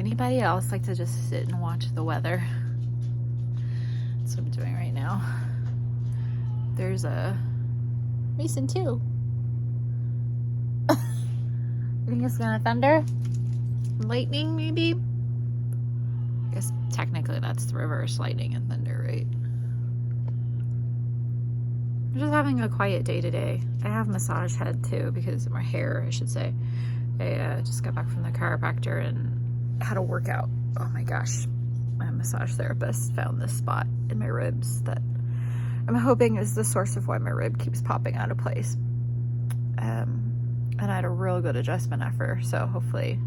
anybody else like to just sit and watch the weather? That's what I'm doing right now. There's a Mason too. You think it's gonna thunder? Lightning, maybe? I guess technically that's the reverse, lightning and thunder, right? I'm just having a quiet day today. I have massage head too, because my hair, I should say. I just got back from the chiropractor and had a workout. Oh my gosh. My massage therapist found this spot in my ribs that I'm hoping is the source of why my rib keeps popping out of place. And I had a real good adjustment after, so hopefully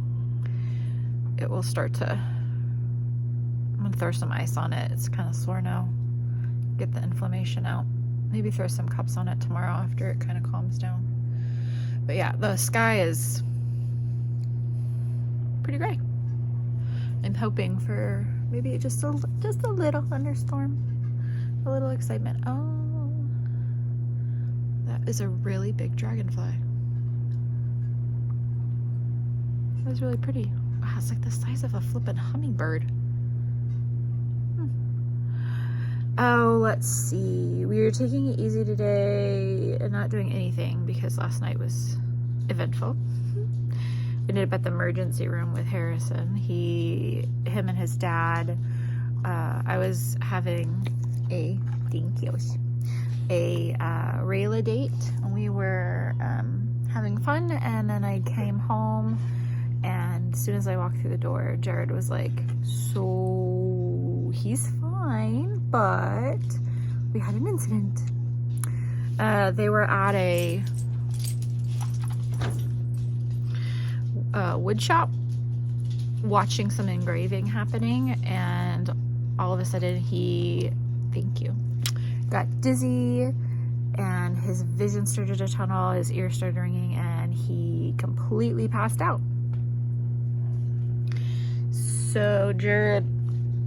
it will start to, I'm gonna throw some ice on it. It's kind of sore now. Get the inflammation out. Maybe throw some cups on it tomorrow after it kind of calms down. But yeah, the sky is pretty gray. I'm hoping for maybe just a little thunderstorm, a little excitement. Oh, that is a really big dragonfly. That was really pretty. Wow, it's like the size of a flippin' hummingbird. Oh, let's see. We were taking it easy today and not doing anything because last night was eventful. We ended up at the emergency room with Harrison. Him and his dad. I was having a Rayla date. We were having fun, and then I came home, and as soon as I walked through the door, Jared was like, so he's fine, but we had an incident. They were at a wood shop watching some engraving happening, and all of a sudden he got dizzy and his vision started to tunnel, his ears started ringing, and he completely passed out. So Jared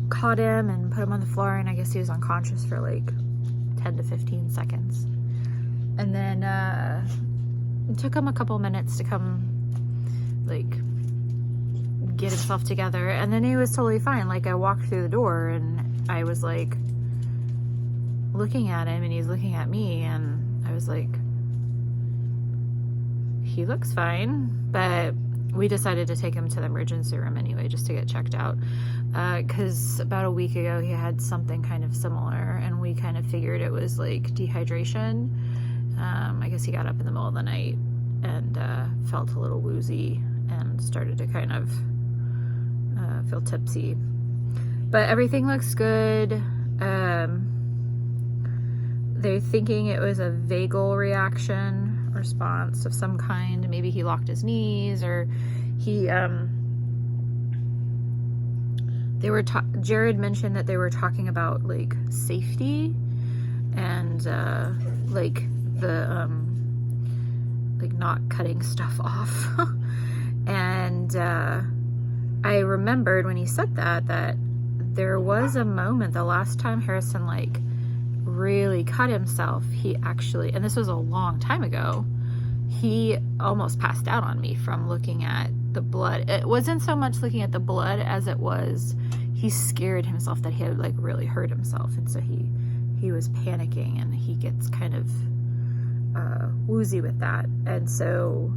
caught him and put him on the floor, and I guess he was unconscious for like 10 to 15 seconds. And then it took him a couple minutes to come like get himself together, and then he was totally fine. Like, I walked through the door and I was like looking at him and he's looking at me, and I was like, he looks fine. But we decided to take him to the emergency room anyway, just to get checked out, because about a week ago he had something kind of similar, and we kind of figured it was like dehydration. I guess he got up in the middle of the night and felt a little woozy and started to kind of feel tipsy. But everything looks good. They're thinking it was a vagal reaction response of some kind. Maybe he locked his knees, or he Jared mentioned that they were talking about like safety and like the like not cutting stuff off. And I remembered when he said that there was a moment the last time Harrison like really cut himself, he actually, and this was a long time ago, he almost passed out on me from looking at the blood. It wasn't so much looking at the blood as it was he scared himself that he had like really hurt himself, and so he was panicking, and he gets kind of woozy with that. And so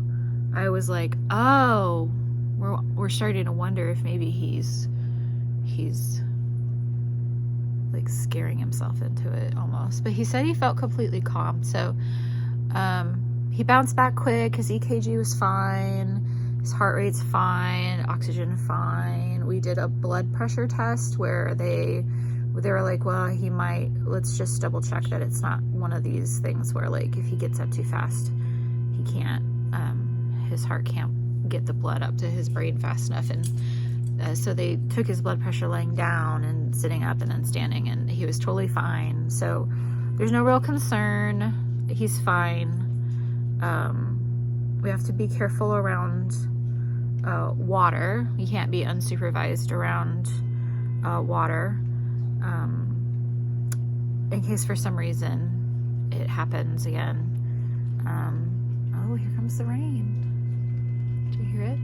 I was like, oh, we're starting to wonder if maybe he's like scaring himself into it almost. But he said he felt completely calm. So he bounced back quick. His EKG was fine. His heart rate's fine. Oxygen fine. We did a blood pressure test where they were like, well, let's just double check that it's not one of these things where like if he gets up too fast, he can't, his heart can't get the blood up to his brain fast enough. And so they took his blood pressure laying down and sitting up and then standing, and he was totally fine. So there's no real concern. He's fine. We have to be careful around water. You can't be unsupervised around water. In case for some reason it happens again. Oh, here comes the rain. Do you hear it?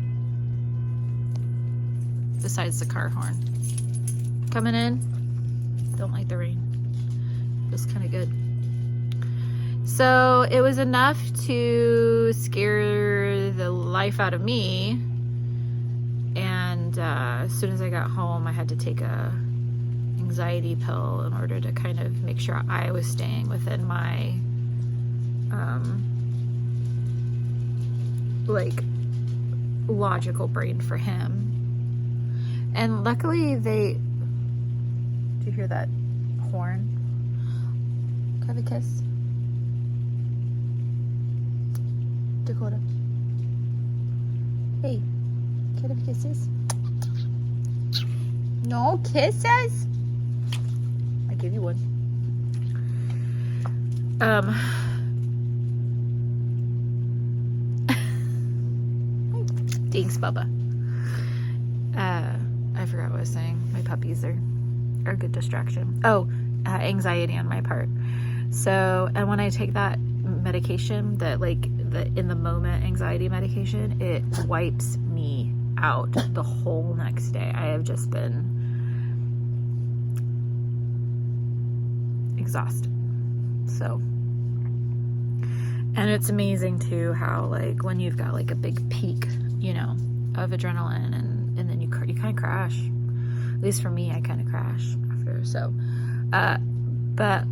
besides the car horn. Coming in. Don't like the rain. Feels kind of good. So it was enough to scare the life out of me. And as soon as I got home, I had to take a anxiety pill in order to kind of make sure I was staying within my like logical brain for him. And luckily do you hear that horn? Can I have a kiss? Dakota. Hey, can I have kisses? No kisses? I give you one. Thanks, Bubba. I forgot what I was saying. My puppies are a good distraction. Oh, anxiety on my part. So, and when I take that medication, that like the in the moment anxiety medication, it wipes me out the whole next day. I have just been exhausted. So, and it's amazing too how like when you've got like a big peak, you know, of adrenaline and then you kind of crash. At least for me, I kind of crash after. So, but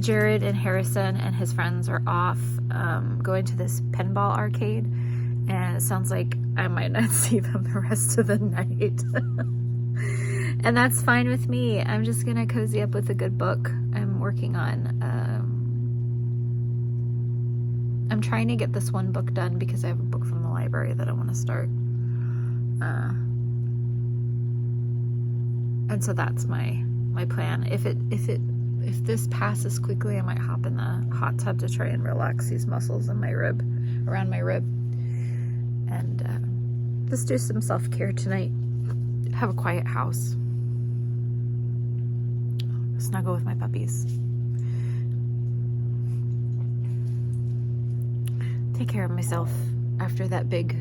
Jared and Harrison and his friends are off going to this pinball arcade, and it sounds like I might not see them the rest of the night. And that's fine with me. I'm just gonna cozy up with a good book. I'm working on I'm trying to get this one book done because I have a book from the library that I want to start. And so that's my plan. If this passes quickly, I might hop in the hot tub to try and relax these muscles in my rib, around my rib, and just do some self-care tonight. Have a quiet house. Snuggle with my puppies. Take care of myself after that big,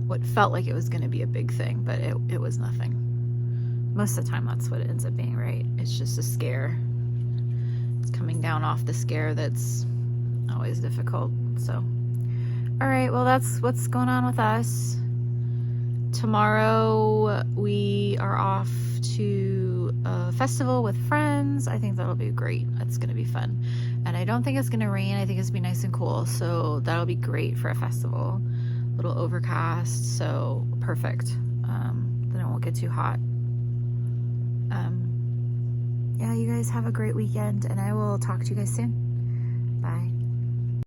what felt like it was going to be a big thing, but it was nothing. Most of the time that's what it ends up being, right? It's just a scare. It's coming down off the scare that's always difficult. So, all right, well, that's what's going on with us. Tomorrow we are off to a festival with friends. I think that'll be great. It's going to be fun. And I don't think it's going to rain. I think it's going to be nice and cool. So that'll be great for a festival. A little overcast, so perfect. Then it won't get too hot. Yeah, you guys have a great weekend, and I will talk to you guys soon. Bye.